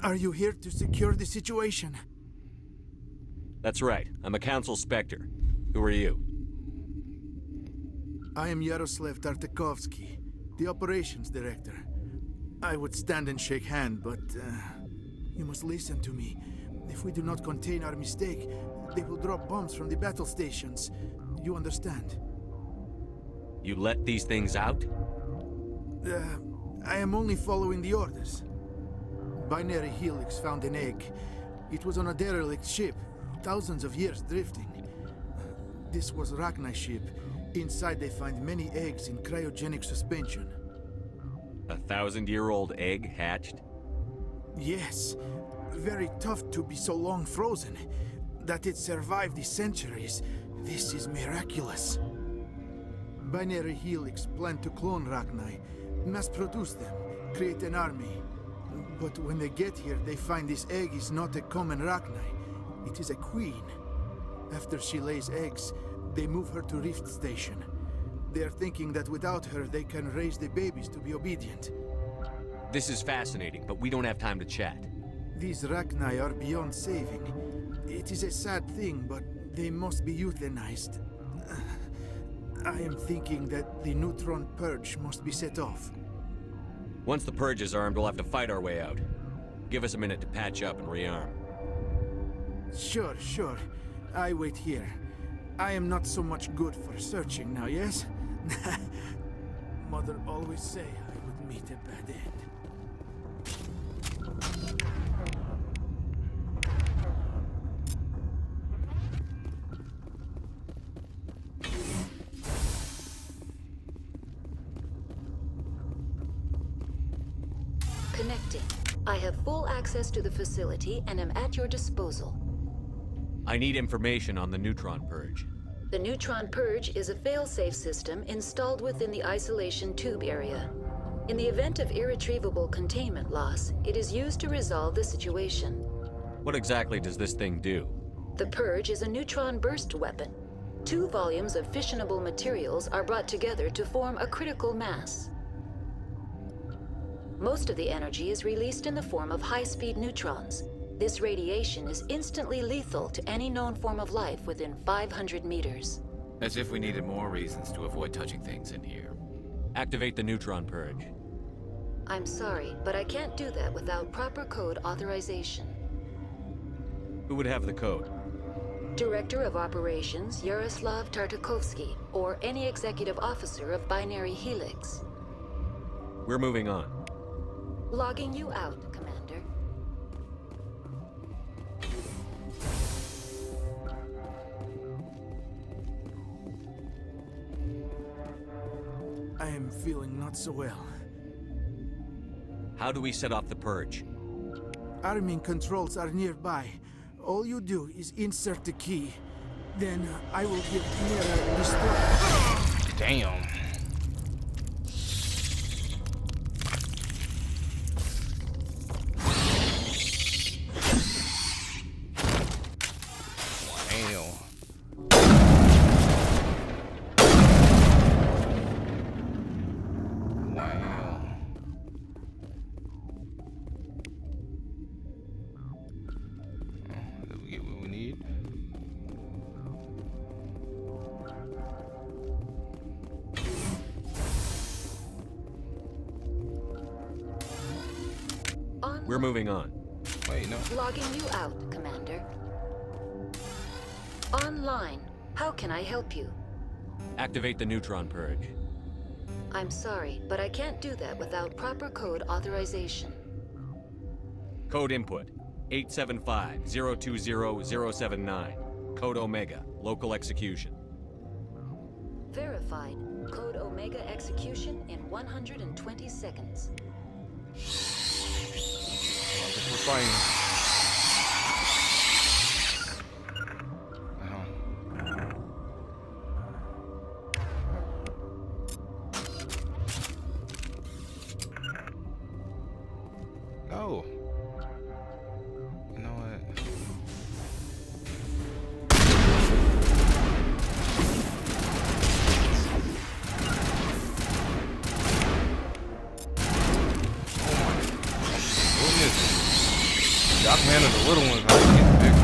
Are you here to secure the situation? That's right. I'm a Council Spectre. Who are you? I am Yaroslav Tartakovsky, the operations director. I would stand and shake hand, but you must listen to me. If we do not contain our mistake, they will drop bombs from the battle stations. You understand? You let these things out? I am only following the orders. Binary Helix found an egg. It was on a derelict ship, thousands of years drifting. This was Rachni's ship. Inside they find many eggs in cryogenic suspension. 1,000-year-old egg hatched? Yes. Very tough to be so long frozen. That it survived the centuries. This is miraculous. Binary Helix planned to clone Rachni, mass produce them, create an army. But when they get here, they find this egg is not a common Rachni. It is a queen. After she lays eggs, they move her to Rift Station. They are thinking that without her, they can raise the babies to be obedient. This is fascinating, but we don't have time to chat. These Rachni are beyond saving. It is a sad thing, but they must be euthanized. I am thinking that the neutron purge must be set off. Once the purge is armed, we'll have to fight our way out. Give us a minute to patch up and rearm. Sure. I wait here. I am not so much good for searching now, yes? Mother always say I would meet a bad end. Connecting. I have full access to the facility and am at your disposal. I need information on the neutron purge. The Neutron Purge is a fail-safe system installed within the isolation tube area. In the event of irretrievable containment loss, it is used to resolve the situation. What exactly does this thing do? The Purge is a neutron burst weapon. 2 volumes of fissionable materials are brought together to form a critical mass. Most of the energy is released in the form of high-speed neutrons. This radiation is instantly lethal to any known form of life within 500 meters. As if we needed more reasons to avoid touching things in here. Activate the neutron purge. I'm sorry, but I can't do that without proper code authorization. Who would have the code? Director of Operations Yaroslav Tartakovsky, or any executive officer of Binary Helix. We're moving on. Logging you out, Commander. I am feeling not so well. How do we set off the purge? Arming controls are nearby. All you do is insert the key. Then I will give Mira destruct. Damn. We're moving on. Wait, no. Logging you out, Commander. Online. How can I help you? Activate the neutron purge. I'm sorry, but I can't do that without proper code authorization. Code input 875-020-079. Code Omega. Local execution. Verified. Code Omega execution in 120 seconds. We're fighting. Oh. You know what? handle the little ones, how to get the big ones.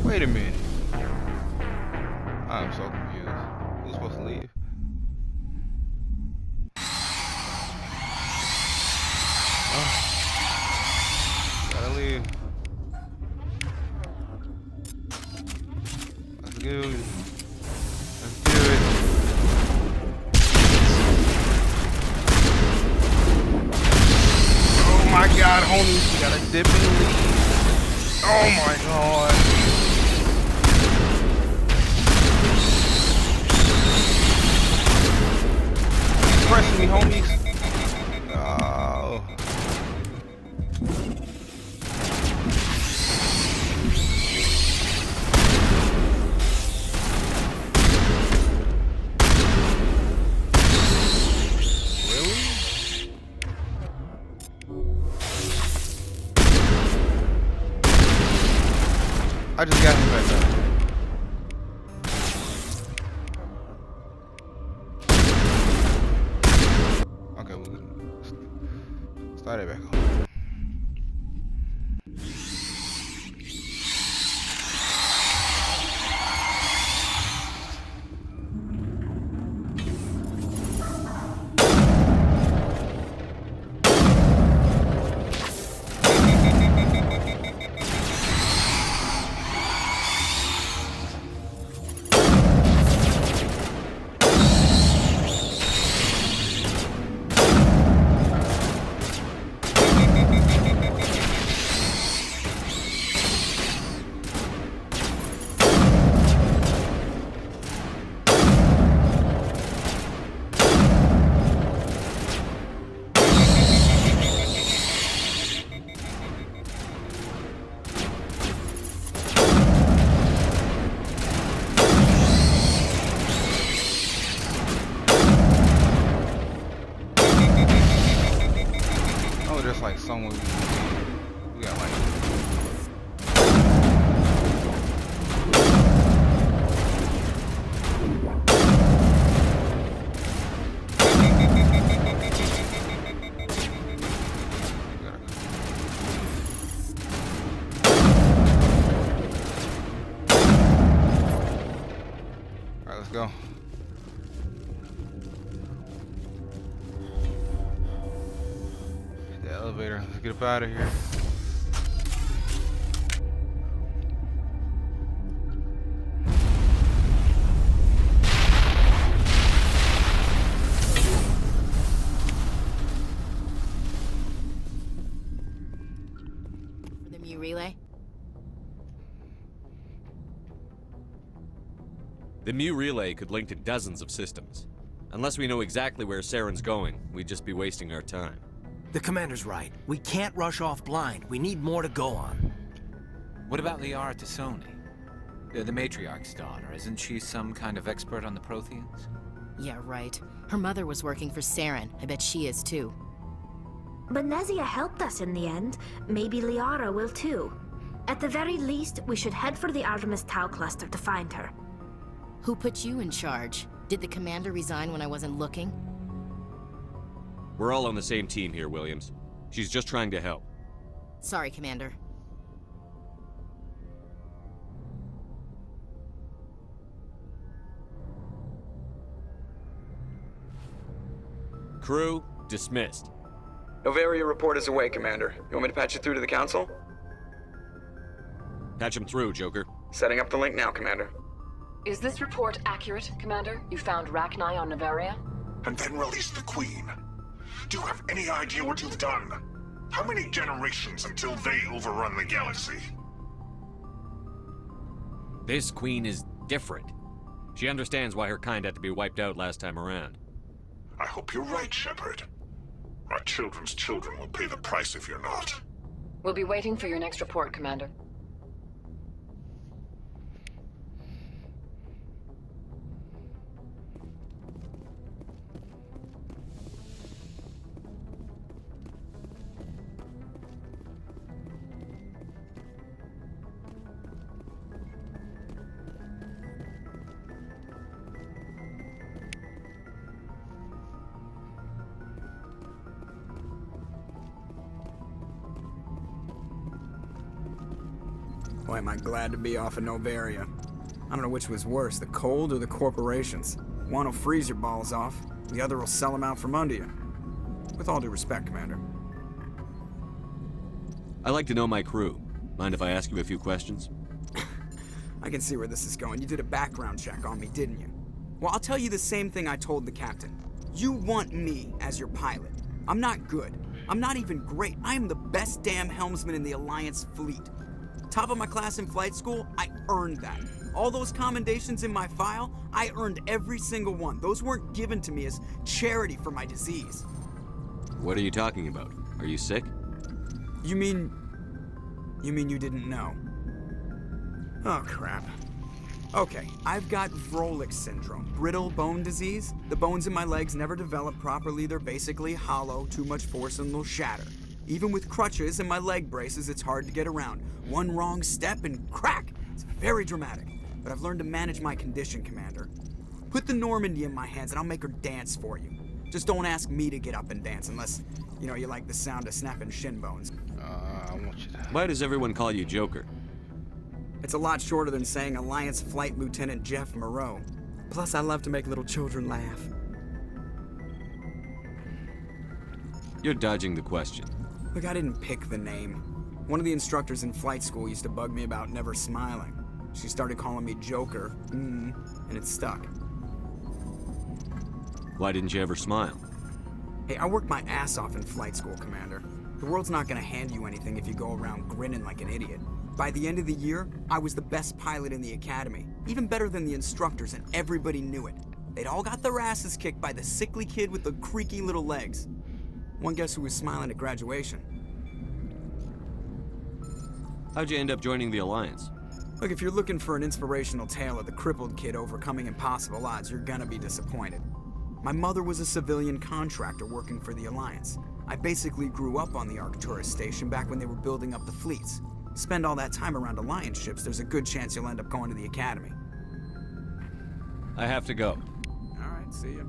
Wait a minute. I'm so confused. Who's supposed to leave? Oh. Gotta leave. Let's do it. Let's do it. Oh my god, homies. We gotta dip and leave. Oh my god. Press me, homies. Oh. Really? I just got him back up. Start it back on. Like someone we got like all right, let's go. Elevator. Let's get up out of here. For the Mu relay? The Mu relay could link to dozens of systems. Unless we know exactly where Saren's going, we'd just be wasting our time. The commander's right. We can't rush off blind. We need more to go on. What about Liara T'Soni? The matriarch's daughter. Isn't she some kind of expert on the Protheans? Yeah, right. Her mother was working for Saren. I bet she is too. But Nezia helped us in the end. Maybe Liara will too. At the very least, we should head for the Artemis Tau cluster to find her. Who put you in charge? Did the commander resign when I wasn't looking? We're all on the same team here, Williams. She's just trying to help. Sorry, Commander. Crew, dismissed. Novaria report is away, Commander. You want me to patch it through to the Council? Patch him through, Joker. Setting up the link now, Commander. Is this report accurate, Commander? You found Rachni on Novaria? And then released the Queen. Do you have any idea what you've done? How many generations until they overrun the galaxy? This Queen is different. She understands why her kind had to be wiped out last time around. I hope you're right, Shepard. Our children's children will pay the price if you're not. We'll be waiting for your next report, Commander. Boy, am I glad to be off of Novaria. I don't know which was worse, the cold or the corporations. One will freeze your balls off, the other will sell them out from under you. With all due respect, Commander. I like to know my crew. Mind if I ask you a few questions? I can see where this is going. You did a background check on me, didn't you? Well, I'll tell you the same thing I told the captain. You want me as your pilot. I'm not good. I'm not even great. I am the best damn helmsman in the Alliance fleet. Top of my class in flight school, I earned that. All those commendations in my file, I earned every single one. Those weren't given to me as charity for my disease. What are you talking about? Are you sick? You mean you didn't know? Oh, crap. Okay, I've got Vrolik syndrome, brittle bone disease. The bones in my legs never develop properly. They're basically hollow, too much force and they'll shatter. Even with crutches and my leg braces, it's hard to get around. One wrong step and crack! It's very dramatic. But I've learned to manage my condition, Commander. Put the Normandy in my hands and I'll make her dance for you. Just don't ask me to get up and dance unless, you like the sound of snapping shin bones. I want you to... Why does everyone call you Joker? It's a lot shorter than saying Alliance Flight Lieutenant Jeff Moreau. Plus, I love to make little children laugh. You're dodging the question. Look, I didn't pick the name. One of the instructors in flight school used to bug me about never smiling. She started calling me Joker, and it stuck. Why didn't you ever smile? Hey, I worked my ass off in flight school, Commander. The world's not gonna hand you anything if you go around grinning like an idiot. By the end of the year, I was the best pilot in the academy. Even better than the instructors, and everybody knew it. They'd all got their asses kicked by the sickly kid with the creaky little legs. One guess who was smiling at graduation? How'd you end up joining the Alliance? Look, if you're looking for an inspirational tale of the crippled kid overcoming impossible odds, you're gonna be disappointed. My mother was a civilian contractor working for the Alliance. I basically grew up on the Arcturus station back when they were building up the fleets. Spend all that time around Alliance ships, there's a good chance you'll end up going to the Academy. I have to go. All right, see ya.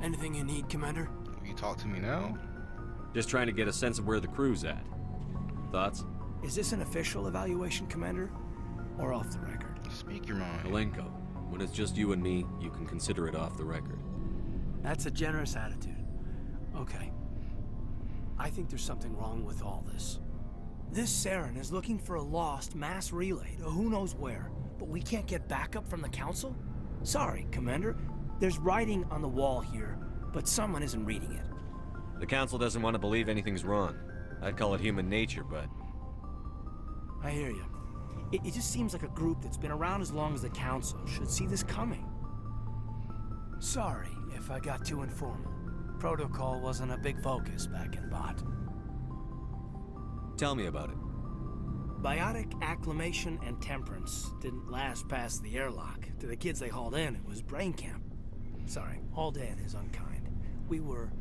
Anything you need, Commander? You talk to me now? Just trying to get a sense of where the crew's at. Thoughts? Is this an official evaluation, Commander? Or off the record? Speak your mind. Malenko, when it's just you and me, you can consider it off the record. That's a generous attitude. Okay. I think there's something wrong with all this. This Saren is looking for a lost mass relay to who knows where, but we can't get backup from the Council? Sorry, Commander. There's writing on the wall here, but someone isn't reading it. The Council doesn't want to believe anything's wrong. I'd call it human nature, but... I hear you. It just seems like a group that's been around as long as the Council should see this coming. Sorry if I got too informal. Protocol wasn't a big focus back in Bot. Tell me about it. Biotic acclimation and temperance didn't last past the airlock. To the kids they hauled in, it was brain camp. Sorry, hauled in is unkind. We were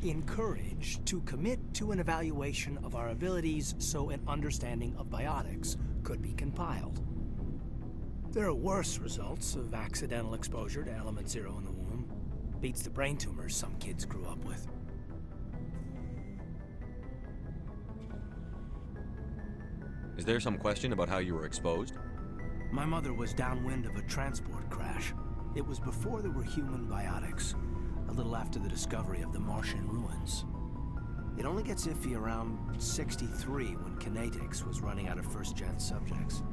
encouraged to commit to an evaluation of our abilities so an understanding of biotics could be compiled. There are worse results of accidental exposure to Element Zero in the womb. Beats the brain tumors some kids grew up with. Is there some question about how you were exposed? My mother was downwind of a transport crash. It was before there were human biotics, a little after the discovery of the Martian ruins. It only gets iffy around 63 when Kinetics was running out of first-gen subjects.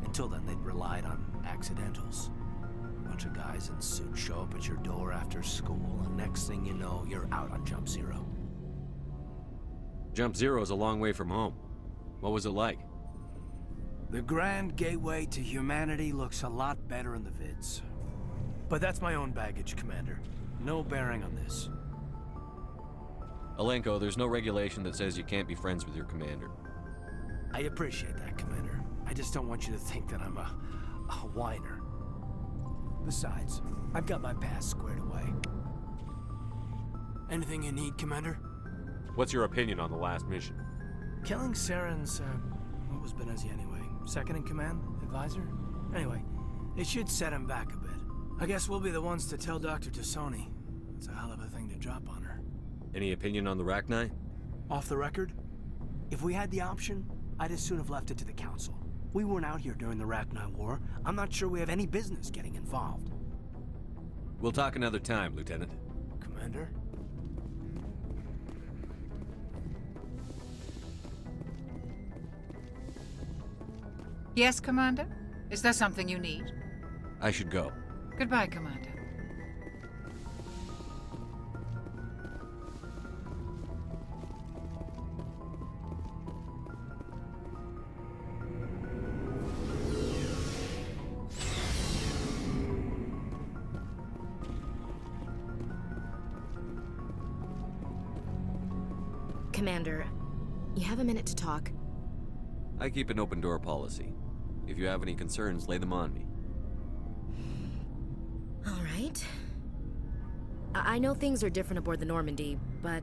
Until then, they'd relied on accidentals. A bunch of guys in suits show up at your door after school, and next thing you know, you're out on Jump Zero. Jump Zero is a long way from home. What was it like? The grand gateway to humanity looks a lot better in the vids. But that's my own baggage, Commander. No bearing on this. Alenko, there's no regulation that says you can't be friends with your commander. I appreciate that, Commander. I just don't want you to think that I'm a whiner. Besides, I've got my past squared away. Anything you need, Commander? What's your opinion on the last mission? Killing Saren's, what was Benezi anyway? Second in command? Advisor? Anyway, it should set him back a bit. I guess we'll be the ones to tell Dr. Tassoni. It's a hell of a thing to drop on her. Any opinion on the Rachni? Off the record? If we had the option, I'd as soon have left it to the Council. We weren't out here during the Rachni War. I'm not sure we have any business getting involved. We'll talk another time, Lieutenant. Commander? Yes, Commander? Is there something you need? I should go. Goodbye, Commander. Commander, you have a minute to talk? I keep an open door policy. If you have any concerns, lay them on me. All right. I know things are different aboard the Normandy, but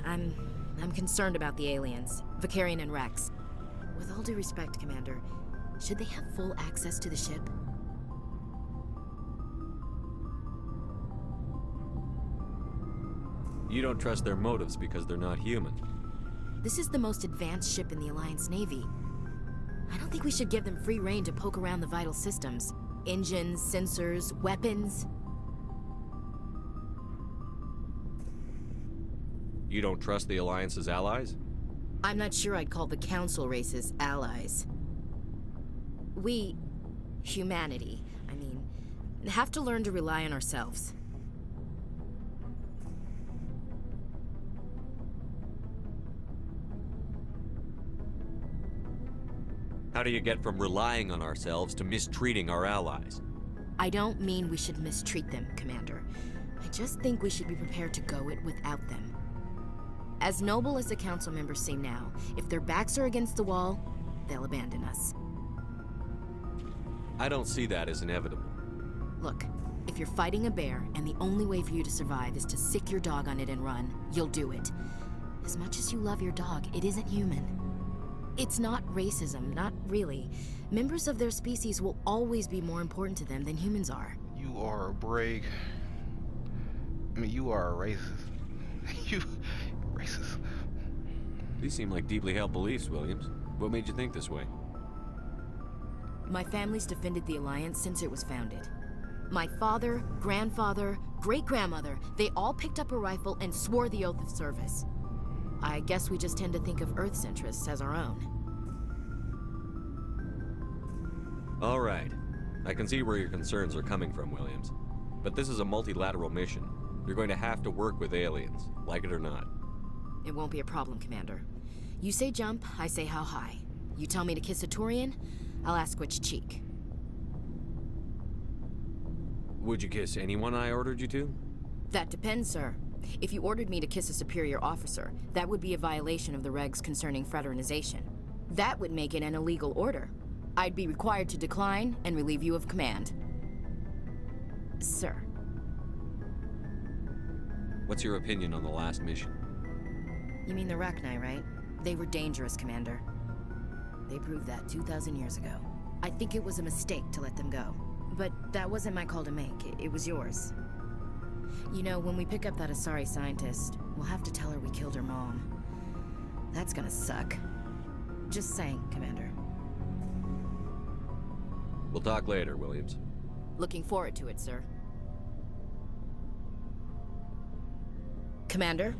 I'm concerned about the aliens, Vakarian and Rex. With all due respect, Commander, should they have full access to the ship? You don't trust their motives because they're not human. This is the most advanced ship in the Alliance Navy. I don't think we should give them free rein to poke around the vital systems. Engines, sensors, weapons. You don't trust the Alliance's allies? I'm not sure I'd call the Council races allies. We, humanity, I mean, have to learn to rely on ourselves. How do you get from relying on ourselves to mistreating our allies? I don't mean we should mistreat them, Commander. I just think we should be prepared to go it without them. As noble as the Council members seem now, if their backs are against the wall, they'll abandon us. I don't see that as inevitable. Look, if you're fighting a bear and the only way for you to survive is to sick your dog on it and run, you'll do it. As much as you love your dog, it isn't human. It's not racism, not really. Members of their species will always be more important to them than humans are. You are a Brig. I mean, you are a racist. You racist. These seem like deeply held beliefs, Williams. What made you think this way? My family's defended the Alliance since it was founded. My father, grandfather, great-grandmother, they all picked up a rifle and swore the oath of service. I guess we just tend to think of Earth's interests as our own. All right. I can see where your concerns are coming from, Williams. But this is a multilateral mission. You're going to have to work with aliens, like it or not. It won't be a problem, Commander. You say jump, I say how high. You tell me to kiss a Turian, I'll ask which cheek. Would you kiss anyone I ordered you to? That depends, sir. If you ordered me to kiss a superior officer, that would be a violation of the regs concerning fraternization. That would make it an illegal order. I'd be required to decline and relieve you of command. Sir. What's your opinion on the last mission? You mean the Rachni, right? They were dangerous, Commander. They proved that 2,000 years ago. I think it was a mistake to let them go. But that wasn't my call to make. It was yours. You know, when we pick up that Asari scientist, we'll have to tell her we killed her mom. That's gonna suck. Just saying, Commander. We'll talk later, Williams. Looking forward to it, sir. Commander?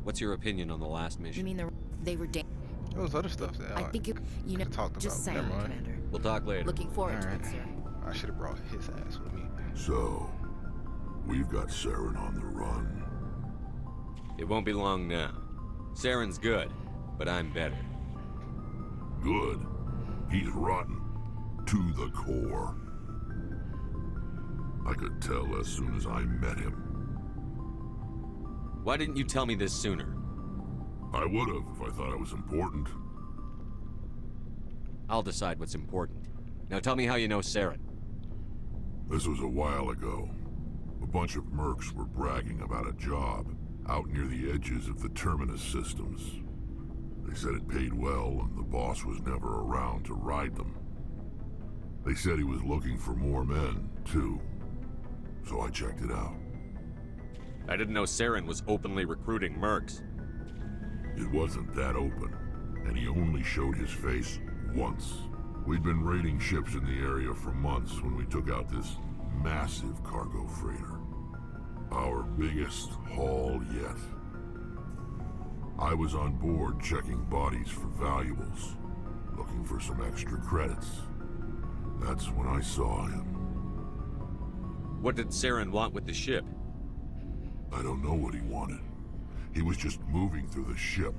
What's your opinion on the last You mission? mean they were There was other stuff that I think it, you know, talked about. just saying, Never mind. Commander. We'll talk later. Looking forward to Alright. it, sir. I should have brought his ass with me. So, we've got Saren on the run. It won't be long now. Saren's good, but I'm better. Good. He's rotten. To the core. I could tell as soon as I met him. Why didn't you tell me this sooner? I would've if I thought it was important. I'll decide what's important. Now tell me how you know Saren. This was a while ago. A bunch of mercs were bragging about a job out near the edges of the Terminus systems. They said it paid well and the boss was never around to ride them. They said he was looking for more men, too. So I checked it out. I didn't know Saren was openly recruiting mercs. It wasn't that open, and he only showed his face once. We'd been raiding ships in the area for months when we took out this massive cargo freighter. Our biggest haul yet. I was on board checking bodies for valuables, looking for some extra credits. That's when I saw him. What did Saren want with the ship? I don't know what he wanted. He was just moving through the ship,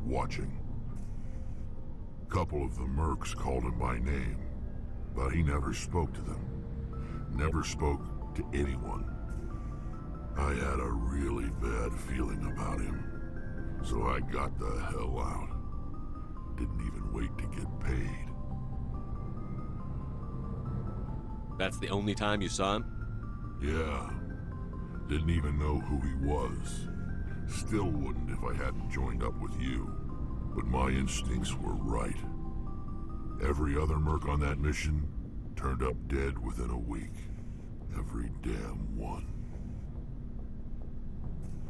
watching. A couple of the mercs called him by name, but he never spoke to them. Never spoke to anyone. I had a really bad feeling about him, so I got the hell out. Didn't even wait to get paid. That's the only time you saw him? Yeah. Didn't even know who he was. Still wouldn't if I hadn't joined up with you. But my instincts were right. Every other merc on that mission turned up dead within a week. Every damn one.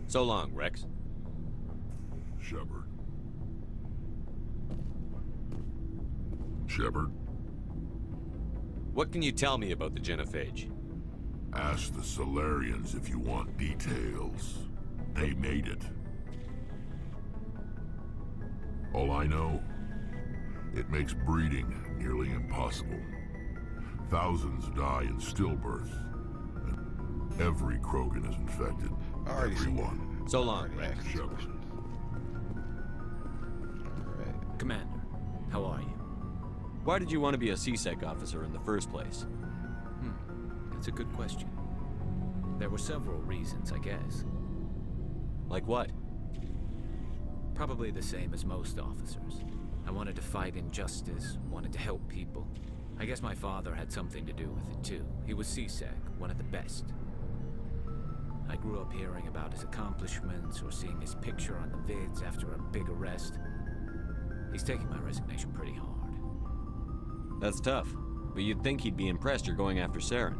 So long, Rex. Shepard. Shepard? What can you tell me about the Genophage? Ask the Solarians if you want details. They made it. All I know, it makes breeding nearly impossible. Thousands die in stillbirth. And every Krogan is infected. Everyone. So long, Rex. Shepard. Commander, how are you? Why did you want to be a CSEC officer in the first place? That's a good question. There were several reasons, I guess. Like what? Probably the same as most officers. I wanted to fight injustice, wanted to help people. I guess my father had something to do with it too. He was CSEC, one of the best. I grew up hearing about his accomplishments or seeing his picture on the vids after a big arrest. He's taking my resignation pretty hard. That's tough, but you'd think he'd be impressed you're going after Saren.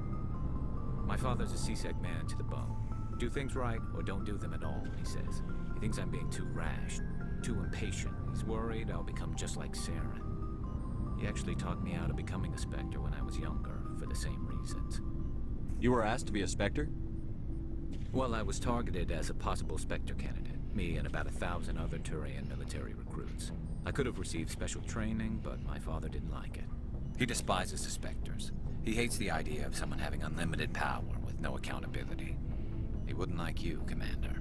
My father's a CSEC man to the bone. Do things right or don't do them at all, he says. He thinks I'm being too rash, too impatient. He's worried I'll become just like Saren. He actually talked me out of becoming a Spectre when I was younger, for the same reasons. You were asked to be a Spectre? Well, I was targeted as a possible Spectre candidate. Me and about 1,000 other Turian military recruits. I could have received special training, but my father didn't like it. He despises the Spectres. He hates the idea of someone having unlimited power with no accountability. He wouldn't like you, Commander.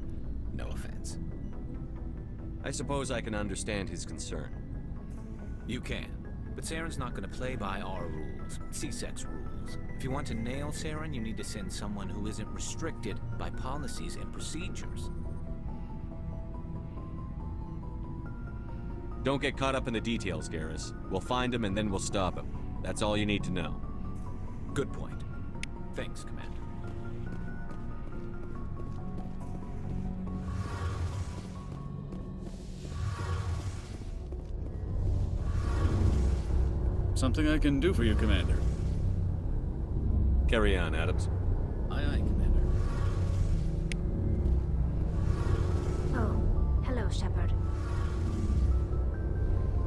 No offense. I suppose I can understand his concern. You can, but Saren's not going to play by our rules, C-Sec's rules. If you want to nail Saren, you need to send someone who isn't restricted by policies and procedures. Don't get caught up in the details, Garrus. We'll find him and then we'll stop him. That's all you need to know. Good point. Thanks, Commander. Something I can do for you, Commander. Carry on, Adams. Aye, aye, Commander. Oh, hello, Shepard.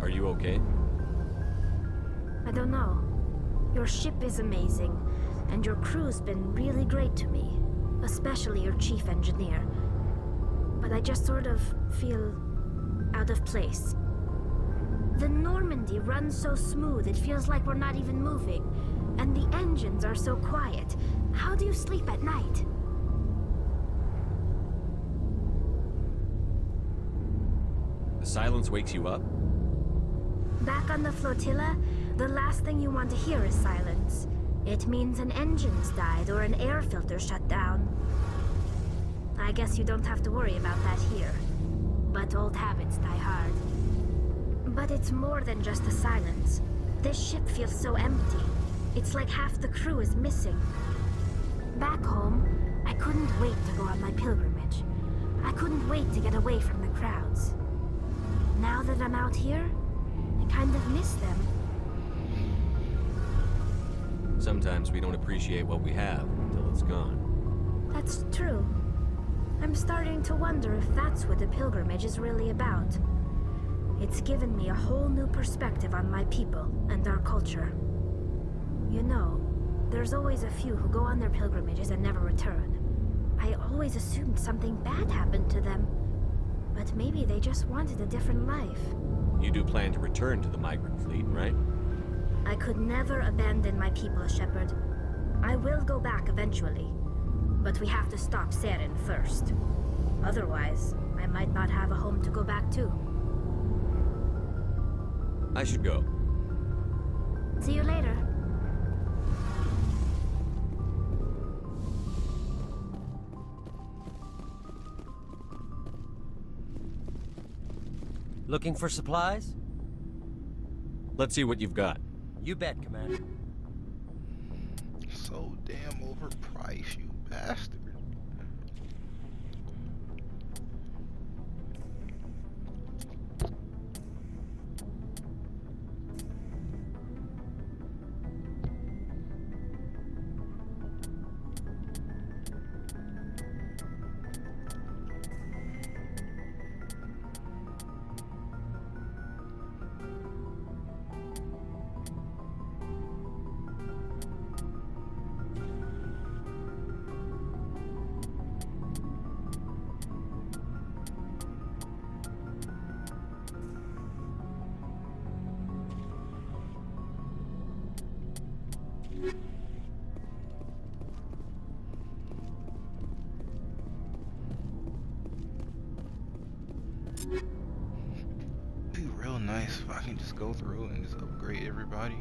Are you okay? I don't know. Your ship is amazing, and your crew's been really great to me, especially your chief engineer. But I just sort of feel out of place. The Normandy runs so smooth it feels like we're not even moving, and the engines are so quiet. How do you sleep at night? The silence wakes you up? Back on the flotilla, the last thing you want to hear is silence. It means an engine's died or an air filter shut down. I guess you don't have to worry about that here. But old habits die hard. But it's more than just the silence. This ship feels so empty. It's like half the crew is missing. Back home, I couldn't wait to go on my pilgrimage. I couldn't wait to get away from the crowds. Now that I'm out here, I kind of miss them. Sometimes we don't appreciate what we have until it's gone. That's true. I'm starting to wonder if that's what the pilgrimage is really about. It's given me a whole new perspective on my people and our culture. You know, there's always a few who go on their pilgrimages and never return. I always assumed something bad happened to them. But maybe they just wanted a different life. You do plan to return to the migrant fleet, right? I could never abandon my people, Shepard. I will go back eventually. But we have to stop Saren first. Otherwise, I might not have a home to go back to. I should go. See you later. Looking for supplies? Let's see what you've got. You bet, Commander. So damn overpriced, you bastard. Be real nice if I can just go through and just upgrade everybody.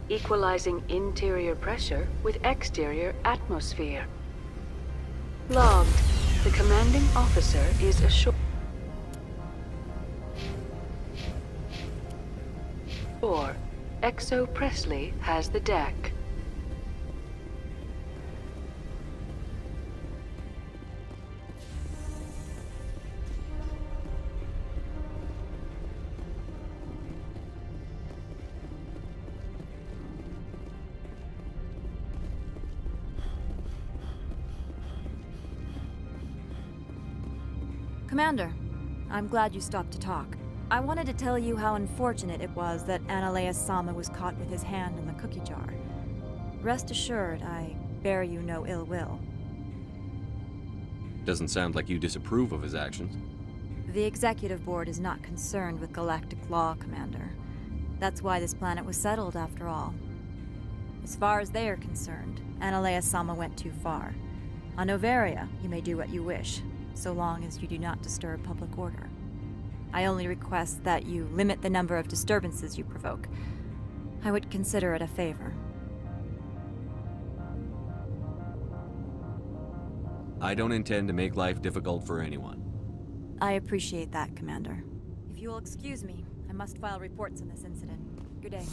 equalizing interior pressure with exterior atmosphere. Logged. The commanding officer is assured. Exo Presley has the deck. Commander, I'm glad you stopped to talk. I wanted to tell you how unfortunate it was that Analea Sama was caught with his hand in the cookie jar. Rest assured, I bear you no ill will. Doesn't sound like you disapprove of his actions. The Executive Board is not concerned with galactic law, Commander. That's why this planet was settled, after all. As far as they are concerned, Analea Sama went too far. On Noveria, you may do what you wish, so long as you do not disturb public order. I only request that you limit the number of disturbances you provoke. I would consider it a favor. I don't intend to make life difficult for anyone. I appreciate that, Commander. If you will excuse me, I must file reports on this incident. Good day.